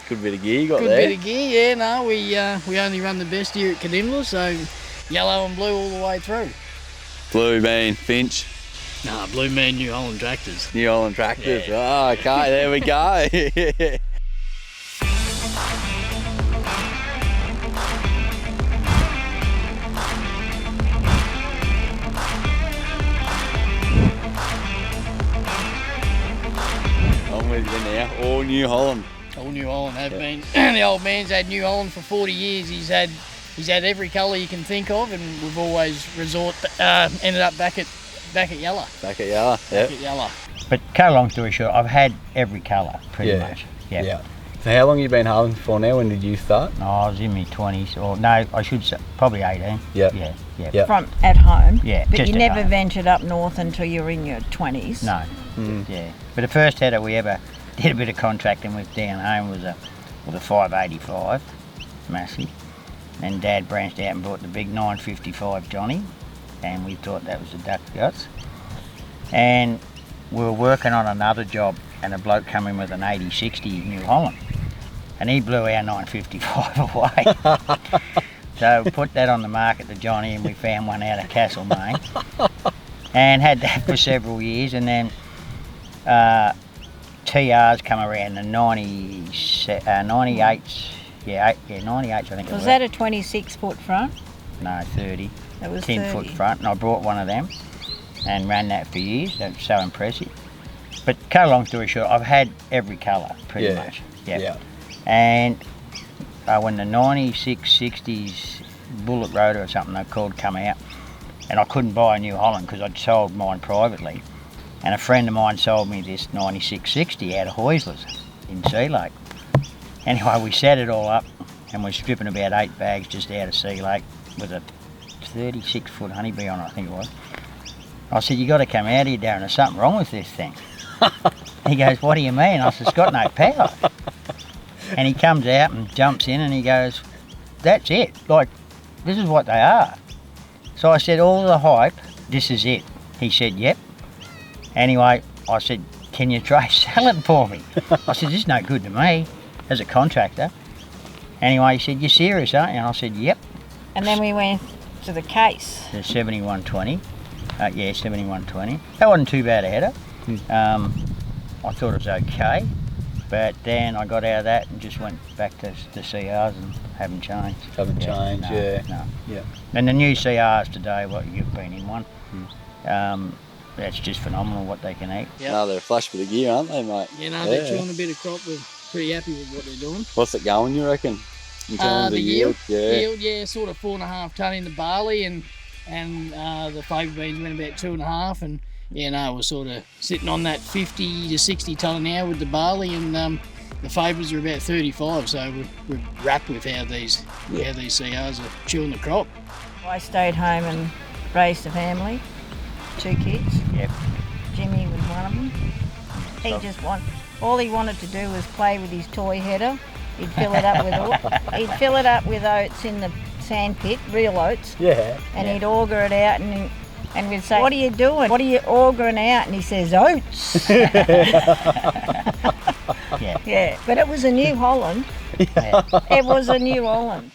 Good bit of gear you got Good there. bit of gear, yeah. No, we only run the best here at Kanimbla, so yellow and blue all the way through. Blue being Finch. Nah, blue man New Holland tractors. New Holland tractors. Yeah. Oh, okay, there we go. I'm with you now. All New Holland. All New Holland have been. The old man's had New Holland for 40 years. He's had every colour you can think of, and we've always ended up back at yellow. Back at yellow. Back at yellow. But cut a long story short, I've had every colour pretty much. Yeah. So how long have you been harvesting for now? When did you start? Oh, I was in my 20s, or no, I should say probably 18. Yeah. Yeah. From at home? Yeah, But just you at never home. ventured up north until you were in your 20s? No. Yeah. But the first header we ever did a bit of contracting with down home was a 585, massive. And Dad branched out and bought the big 955 Johnny, and we thought that was the duck guts. And we were working on another job, and a bloke come in with an 8060 New Holland, and he blew our 955 away. So we put that on the market, the Johnny, and we found one out of Castlemaine, and had that for several years. And then TRs come around, the 98s, 98s I think it was. Was that a 26-foot front? No, 30. That was 10-foot 30. front, and I brought one of them and ran that for years. That was so impressive. But cut a long story short, I've had every colour pretty much. Yeah. And when the 9660s Bullet Rotor or something they're called come out, and I couldn't buy a New Holland because I'd sold mine privately, and a friend of mine sold me this 9660 out of Hoysler's in Sea Lake. Anyway, we set it all up, and we're stripping about 8 bags just out of Sea Lake with a 36-foot honeybee on it, I think it was. I said, "You got to come out here, Darren, there's something wrong with this thing." He goes, "What do you mean?" I said, "It's got no power." And he comes out and jumps in and he goes, "That's it, like, this is what they are." So I said, "All the hype, this is it." He said, "Yep." Anyway, I said, "Can you try selling for me?" I said, "This is no good to me as a contractor." Anyway, he said, "You're serious, aren't you?" And I said, "Yep." And then we went to the case. The 7120. 7120. That wasn't too bad a header. I thought it was okay, but then I got out of that and just went back to CRs and haven't changed. Haven't changed, no, yeah. No. Yeah. And the new CRs today, what you've been in one, that's just phenomenal what they can eat. Yep. No, they're a flash bit of gear, aren't they, mate? Yeah, no, they're chewing a bit of crop. We're pretty happy with what they're doing. What's it going, you reckon? In terms of The yield? yield, yeah, sort of 4.5 tonne in the barley, and the favour beans went about 2.5, and we're sort of sitting on that 50 to 60 tonne an hour with the barley, and the favours are about 35. So we're wrapped with how these CRs are chewing the crop. I stayed home and raised a family, 2 kids. Yep. Jimmy was one of them. All he wanted to do was play with his toy header. He'd fill it up with oats in the sandpit, real oats. Yeah. And he'd auger it out, and we'd say, "What are you doing? What are you augering out?" And he says, "Oats." Yeah. Yeah, but it was a New Holland. Yeah. It was a New Holland.